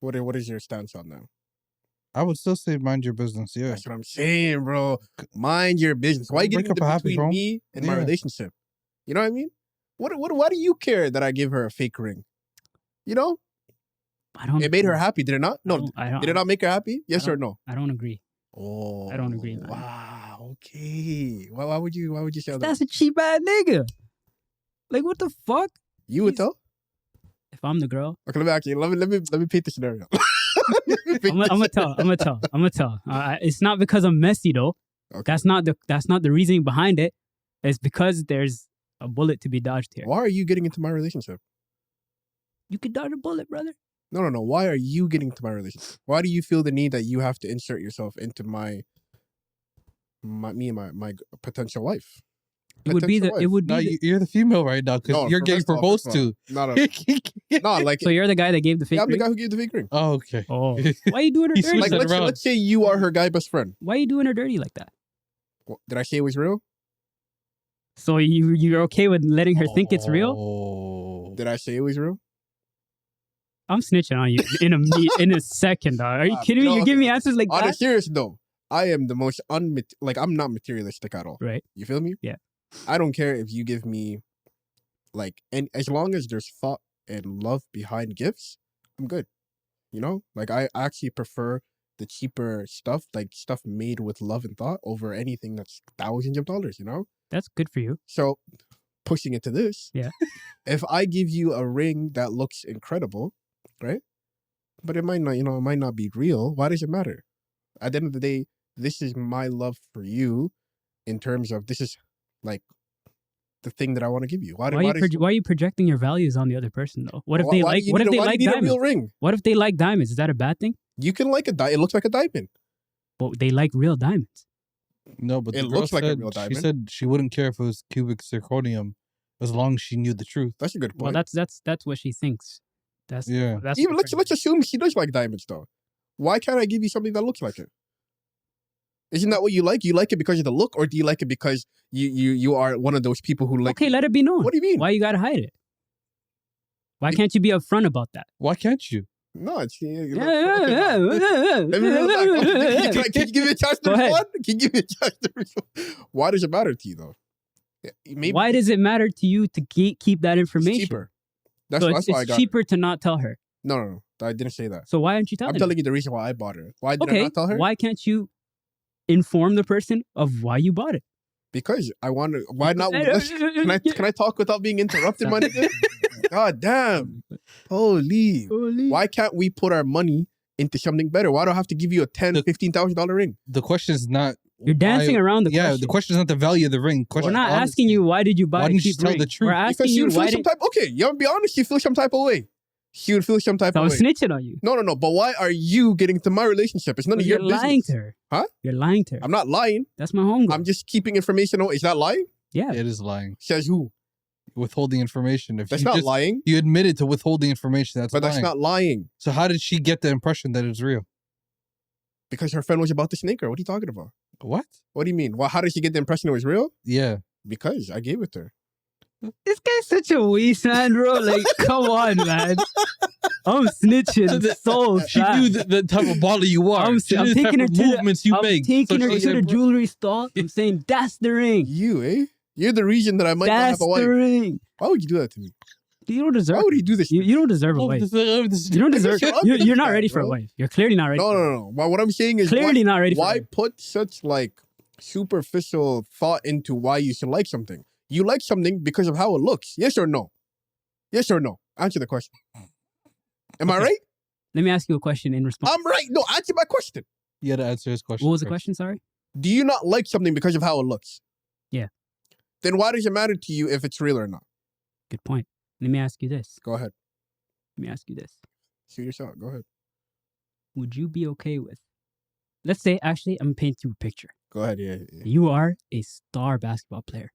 What is your stance on that? I would still say mind your business. Yeah. That's what I'm saying, bro. Mind your business. Why are you Break getting in up a the happy between home. me and my Yeah. relationship? You know what I mean? Why do you care that I give her a fake ring? You know? I don't. It made her happy, did it not? I No. don't- I don't. Did it not make her happy? Yes I or don't- no? I don't agree. Oh, I don't agree, man. Wow. Okay. Why would you say that? That's a cheap ass nigga. Like what the fuck? You would he's- tell? If I'm the girl, Okay, let me paint the scenario. I'm gonna tell. It's not because I'm messy though. Okay. That's not the reasoning behind it. It's because there's a bullet to be dodged here. Why are you getting into my relationship? You could dodge a bullet, brother. No. Why are you getting into my relationship? Why do you feel the need that you have to insert yourself into my potential wife? It would be No, you're the female right now because No, you're for getting first off, proposed first to. No, like So you're the guy that gave the fake yeah, I'm the ring? guy who gave the fake ring. Oh, okay. Oh, why you doing her He dirty? switched Like it around. let's say you are her guy best friend. Why you doing her dirty like that? Did I say it was real? So you're okay with letting her think it's real? Oh. Did I say it was real? I'm snitching on you in a second, dog. Are you kidding me? no, You're giving me okay. answers like On a that? serious note, I am the most I'm not materialistic at all. Right. You feel me? Yeah. I don't care if you give me and as long as there's thought and love behind gifts, I'm good. You know? Like I actually prefer the cheaper stuff, like stuff made with love and thought over anything that's thousands of dollars, you know? That's good for you. So pushing it to this. Yeah. If I give you a ring that looks incredible, right? But it might not be real, why does it matter? At the end of the day, this is my love for you in terms of this is like the thing that I want to give you. Why are you projecting your values on the other person though? What if they like a diamonds? real ring? What if they like diamonds? Is that a bad thing? You can like it looks like a diamond. But they like real diamonds. No, but It the girl looks like a said- real She diamond. said she wouldn't care if it was cubic zirconium as long as she knew the truth. That's a good Well, point. that's what she thinks. That's Yeah. That's Even what let's assume she does like diamonds though. Why can't I give you something that looks like it? Isn't that what you like? You like it because of the look, or do you like it because you are one of those people who like? Okay, let it be known. What do you mean? Why you gotta hide it? Why can't you be upfront about that? Why can't you? No, it's Yeah, Let me reel it back. Can you give me a chance to Go ahead. respond? Can you give me a chance to respond? Why does it matter to you though? Yeah, maybe Why does it matter to you to keep that it's information? cheaper? That's So why I it's got cheaper to not tell her. it. No, I didn't say that. So why aren't you telling? I'm telling you the reason why I bought it. Why did I Okay, not tell her? why can't you inform the person of why you bought it? Because I want to. Why not? Can I talk without being interrupted, my nigga? God damn! Holy! Why can't we put our money into something better? Why do I have to give you a $10,000-$15,000 ring? The question is not. You're dancing around the question. Yeah, the question is not the value of the ring. We're Question not is asking honesty. you why did you buy Why a didn't you cheap tell ring. the truth? We're asking Because she you would feel why some did. type. Okay, you be honest. You feel some type of way. She would feel some type So I'm of way. snitching on you. No. But why are you getting into my relationship? It's none of your You're business. lying to her. Huh? You're lying to her. I'm not lying. That's my homegirl. I'm just keeping information. Is that lying? Yeah. It is lying. Says who? Withholding information. If That's you not just, lying. You admitted to withholding information. That's But lying. that's not lying. So how did she get the impression that it's real? Because her friend was about to snake her. What are you talking about? What? What do you mean? Well, how did she get the impression it was real? Yeah. Because I gave it to her. This guy's such a waste man, bro. Like, come on, man. I'm snitching so She fast. knew the type of baller you are. I'm She knew the taking type her of to movements you I'm make. taking her she to the said, jewelry store. I'm saying, that's the ring. You, eh? You're the reason that I might not That's have a wife. the ring. Why would you do that to me? You don't deserve Why would he do this? To me? You don't deserve a wife. You don't deserve. You're not ready for a wife. You're clearly not ready. No. But what I'm saying is, Clearly not ready for a why wife. put such like superficial thought into why you should like something? You like something because of how it looks. Yes or no? Yes or no? Answer the question. Am I right? Let me ask you a question in response. I'm right. No, answer my question. You had to answer his question. What was the first. question? Sorry. Do you not like something because of how it looks? Yeah. Then why does it matter to you if it's real or not? Good point. Let me ask you this. Go ahead. Let me ask you this. Shoot yourself. Go ahead. Would you be okay with? Let's say, actually, I'm painting you a picture. Go ahead. Yeah. You are a star basketball player.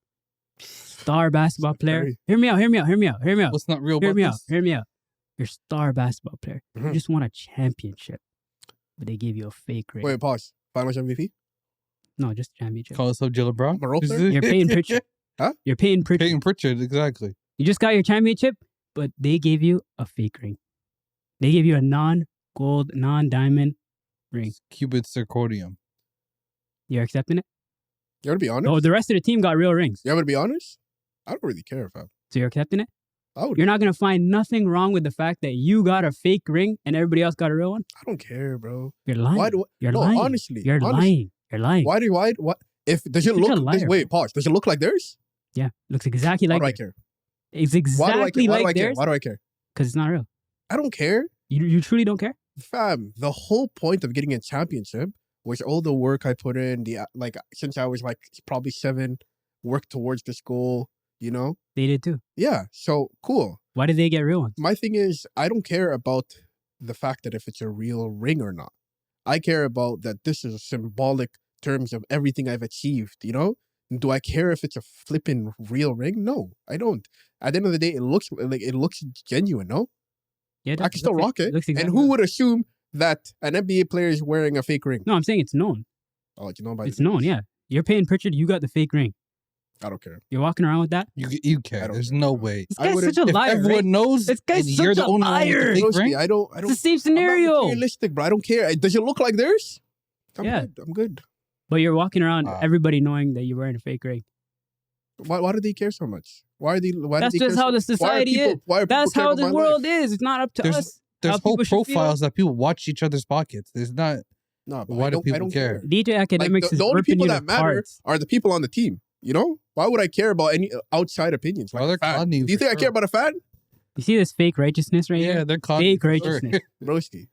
Star basketball player. Very- Hear me out. What's not real Hear about me out. this? Hear me out. You're a star basketball player. You Mhm. just won a championship, but they gave you a fake ring. Wait, pause. Finals MVP? No, just championship. Call yourself Jalen Brown? I'm a role player? You're Peyton Pritchard. Huh? You're Peyton Pritchard. Peyton Pritchard, exactly. You just got your championship, but they gave you a fake ring. They gave you a non-gold, non-diamond ring. Cupid zirconium. You're accepting it? You want to be honest? Oh, the rest of the team got real rings. You want to be honest? I don't really care, fam. So you're accepting it? I would. You're not gonna find nothing wrong with the fact that you got a fake ring and everybody else got a real one? I don't care, bro. You're lying. Why do? You're no, lying. honestly, You're lying. You're lying. Why? What? If does it You're a look? liar, Wait, pause. Does it look like theirs? Yeah, looks exactly like Why do I it. care? It's Why do I exactly care? Why do I like care? theirs Why do I care? because it's not real. I don't care, You truly don't care? fam. The whole point of getting a championship was all the work I put in. Since I was like probably 7, work towards this goal. You know? They did too. Yeah. So cool. Why did they get real ones? My thing is, I don't care about the fact that if it's a real ring or not. I care about that this is a symbolic terms of everything I've achieved, you know? Do I care if it's a flipping real ring? No, I don't. At the end of the day, it looks genuine, no? Yeah, it I does. can still rock it. Looks And exactly who like- would assume that an NBA player is wearing a fake ring? No, I'm saying it's known. Oh, you know about It's known, yeah. You're paying Pritchard, you got the fake ring. I don't care. You're walking around with that? You care. I don't There's care, no bro. way. This I guy's wouldn't- such a If liar. everyone right? knows, This guy's and you're such the a only one with liar. the fake Broski, ring. I don't. It's the same scenario. I'm not materialistic, bro. I don't care. Does it look like theirs? Yeah. Good. I'm good. But you're walking around, Ah. everybody knowing that you're wearing a fake ring. Why do they care so much? Why do That's they just care how so the much? society is. Why are That's people how caring the about my world life? is. It's not up to There's- us. There's how whole people should feel. profiles that people watch each other's pockets. There's not. No, but Why do I people don't care? DJ Academics the is only ripping people you that to matter parts. are the people on the team. You know, why would I care about any outside opinions? Like Well, they're a fan? clowning you Do you for think I sure. care about a fan, You see this fake righteousness right Yeah, here? they're caught. Fake for righteousness. broski?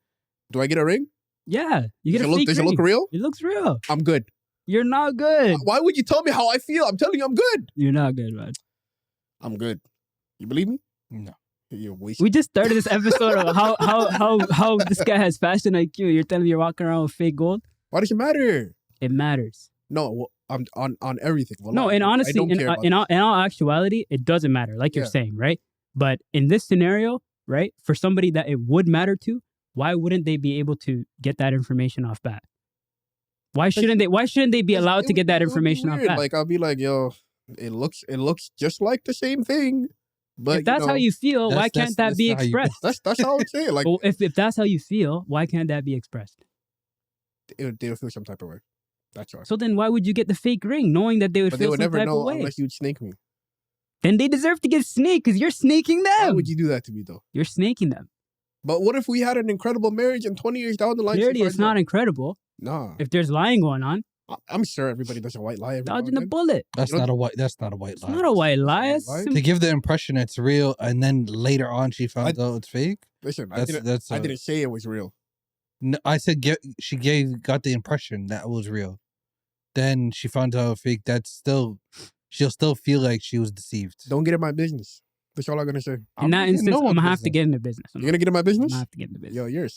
Do I get a ring? Yeah, you get Does a it look? fake Does it ring. look real? It looks real. I'm good. You're not good. Why would you tell me how I feel? I'm telling you, I'm good. You're not good, man. I'm good. You believe me? No. You're wasting. We just started this episode of how this guy has fashion IQ. You're telling me you're walking around with fake gold? Why does it matter? It matters. No, well, I'm on everything. Well, No, and honestly, I don't care about in all actuality, it doesn't matter, like you're Yeah. saying, right? But in this scenario, right, for somebody that it would matter to, why wouldn't they be able to get that information off bat? Why shouldn't they? Why shouldn't they be It allowed to would get that be- it would be information off weird. bat? Like I'll be like, yo, it looks just like the same thing. But If that's you how know, you feel, why That's- can't that that's be how you- expressed? that's how I would say it. Like Well, if that's how you feel, why can't that be expressed? they would feel some type of way. That's all. So then why would you get the fake ring knowing that they would But they feel would some never type know of way? unless you'd snake me. Then they deserve to get snaked because you're snaking Why them. would you do that to me though? You're snaking them. But what if we had an incredible marriage and 20 years down the line? she Clearly, finds it's not out? incredible. Nah, If there's lying going on, I'm sure everybody does a white lie. Every now dodging and the then. bullet. That's You know- not a white. That's not a white It's lie. not a white lie. white It's lie? sim- To give the impression it's real, and then later on she found out it's fake. Listen, I That's didn't. that's. I a- didn't say it was real. No, I said got the impression that it was real. Then she found out fake. She'll still feel like she was deceived. Don't get in my business. That's all I'm gonna say. In that instance, I'm gonna have to get into business. You're gonna get in my I'm business? gonna have to get into business. Yo, you're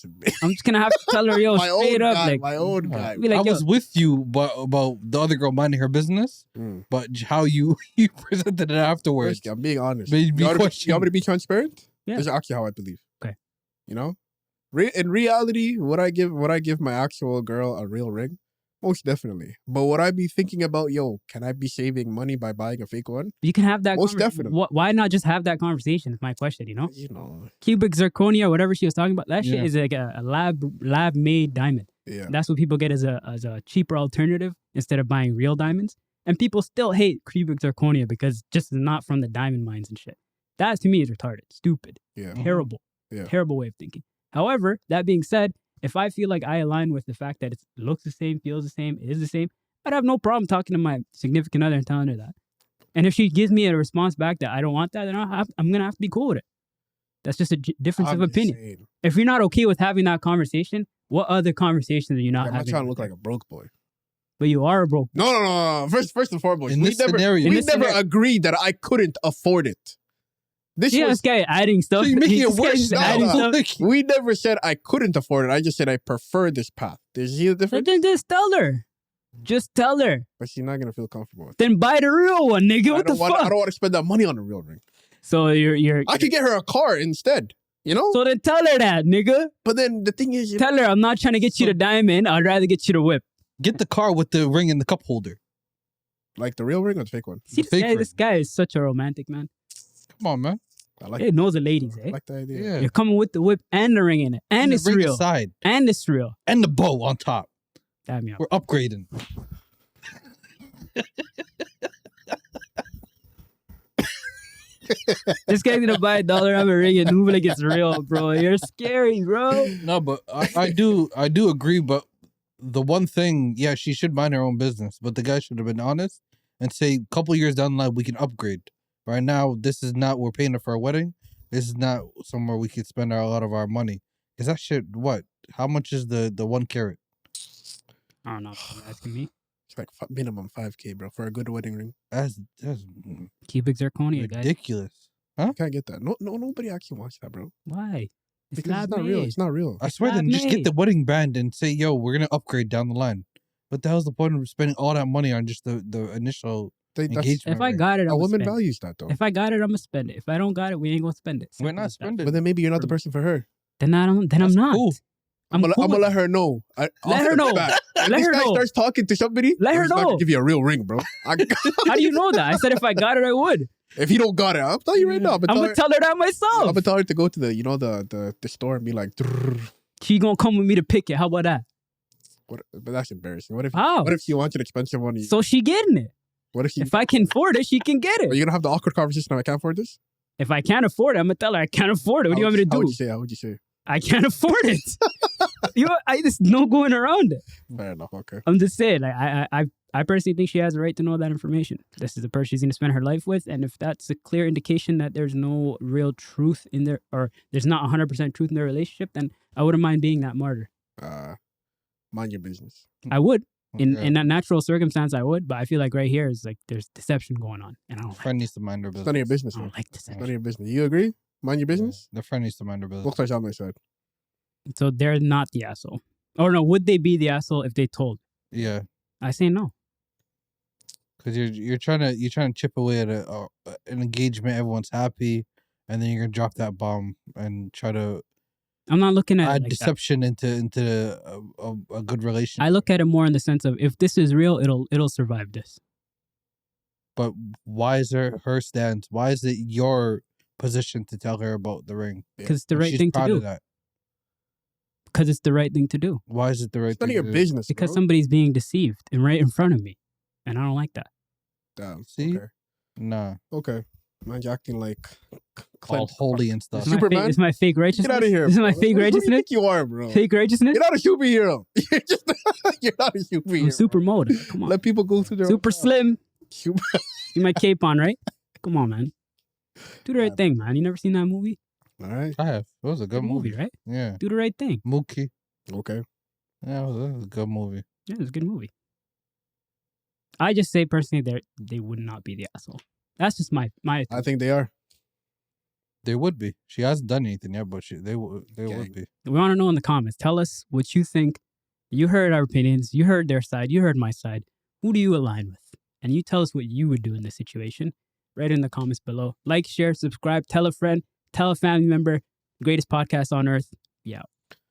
I'm just gonna have to tell her, yo, my straight old up, guy. like, My old guy. be like, I yo, was with you, but about the other girl minding her business, Mm. but how you presented it afterwards. First, I'm being honest. Made me You want question. me to be transparent? Yeah. This is actually how I believe. Okay. You know, in reality, would I give my actual girl a real ring? Most definitely. But would I be thinking about, yo, can I be saving money by buying a fake one? you can have that. Most definitely. Why not just have that conversation? Is my question. You know, You know. cubic zirconia, whatever she was talking about. That shit Yeah. is like a lab made diamond. Yeah. That's what people get as a cheaper alternative instead of buying real diamonds. And people still hate cubic zirconia because just not from the diamond mines and shit. That to me is retarded, stupid, Yeah. terrible, Yeah. terrible way of thinking. However, that being said, if I feel like I align with the fact that it looks the same, feels the same, is the same, I'd have no problem talking to my significant other and telling her that. And if she gives me a response back that I don't want that, then I'm gonna have to be cool with it. That's just a difference I'm of just opinion. saying. If you're not okay with having that conversation, what other conversations are you not I'm not having? trying to look like a broke boy. But you are a broke. No. First and foremost, In we this never, scenario- we In this never scenario- agreed that I couldn't afford it. This Yeah, was this guy adding stuff. So you're making it This guy's worse just now. adding stuff. Like, we never said I couldn't afford it. I just said I prefer this path. There's a So difference, then just tell her. Just tell her. but she's not gonna feel comfortable with it. Then buy the real one, nigga. What the I fuck? don't want to spend that money on a real ring. So you're I could get her a car instead. You know. so then tell her that, nigga. But then the thing is, Tell her I'm not trying to get you the diamond. I'd rather get you the whip. get the car with the ring and the cup holder. like the real ring or the fake one. See, The fake this guy is such a romantic man. Come on, man. I like. Hey, knows the ladies, I eh? like the idea. Yeah. You're coming with the whip and the ring in it, and the it's ring real, aside, and it's real. and the bow on top. Damn you. We're upgrading. This guy's gonna buy $1 ring and move like it's real, bro. You're scary, bro. No, but I do agree. But the one thing, yeah, she should mind her own business. But the guy should have been honest and say, a couple years down the line, we can upgrade. Right now, this is not, we're paying her for a wedding. This is not somewhere we could spend a lot of our money. Because that shit, what? How much is the 1 carat? I don't know. You're asking me. It's like minimum 5K, bro, for a good wedding ring. That's Cubic zirconia, guys. ridiculous. I can't get that. No, nobody actually wants that, bro. Why? Because it's not real. made. It's not real. I swear, then just get the wedding band and say, yo, we're going to upgrade down the line. What the hell's the point of spending all that money on just the initial engagement? If I got it, a I'm woman spend it. values that, though. If I got it, I'm gonna spend it. If I don't got it, we ain't gonna spend it. We're Simple not as that. spending. But then maybe you're not the person for her. Then I'm That's not. cool. I'm gonna cool with let her know. Let her know. Let This her guy know. starts talking to somebody. Let her he's not know. gonna give you a real ring, bro. How do you know that? I said if I got it, I would. If you don't got it, I'll tell you right now. I'm gonna tell her that I'm myself. gonna tell her to go to the store and be like, She gonna come with me to pick it. How about that? what? But that's embarrassing. What if? How? What if she wants an expensive one? So she getting it. What if she? If I can afford it, she can get Are it. you gonna have the awkward conversation? I can't afford this. If I can't afford it, I'm gonna tell her I can't afford it. What do you want me to How do? would you say? How would you say? I can't afford it. There's no going around it. Fair enough. Okay. I'm just saying, like, I personally think she has a right to know that information. This is the person she's going to spend her life with, and if that's a clear indication that there's no real truth in there, or there's not 100% truth in their relationship, then I wouldn't mind being that martyr. Mind your business. I would. Yeah. In a natural circumstance, I would, but I feel like right here is like there's deception going on, and I don't like. Friend needs to mind her It's business. none of your business. I Man. don't like It's none of deception. your business. You agree? Mind your business. The friend needs to mind her business. Looks like on my side. So they're not the asshole, or no? Would they be the asshole if they told? Yeah, I say no. because you're trying to chip away at an engagement. Everyone's happy, and then you're gonna drop that bomb and try to I'm not looking at it add like that. deception into a good relationship. I look at it more in the sense of if this is real, it'll survive this. But why is her stance? Why is it your position to tell her about the ring? Because it's the And right she's thing to proud do. of that. Because it's the right thing to do. Why is it the right It's none thing of your to do? business. Because bro. somebody's being deceived and right in front of me, and I don't like that. Damn. See? Okay. Nah, Okay. Man, you're acting like all Clint. holy and This stuff. is my Superman? fake, this is my fake righteousness. Get out of here. This is my bro. fake Who do you righteousness. think you are, bro? Fake righteousness. You're not a superhero. You're just you're not a superhero. I'm super bro. mode. Come on. Let people go through their Super own slim. Super. You my cape on, right? Come on, man. Do the right thing, man. You never seen that movie? All right. I have. It was a good movie. right? Yeah. Do the right thing. Mookie. Okay. Yeah, it was a good movie. Yeah, it was a good movie. I just say personally, they would not be the asshole. That's just my. I think they are. They would be. She hasn't done anything yet, but they would Gang. be. We want to know in the comments. Tell us what you think. You heard our opinions. You heard their side. You heard my side. Who do you align with? And you tell us what you would do in this situation. Write in the comments below. Like, share, subscribe, tell a friend, tell a family member. Greatest podcast on earth. Yeah.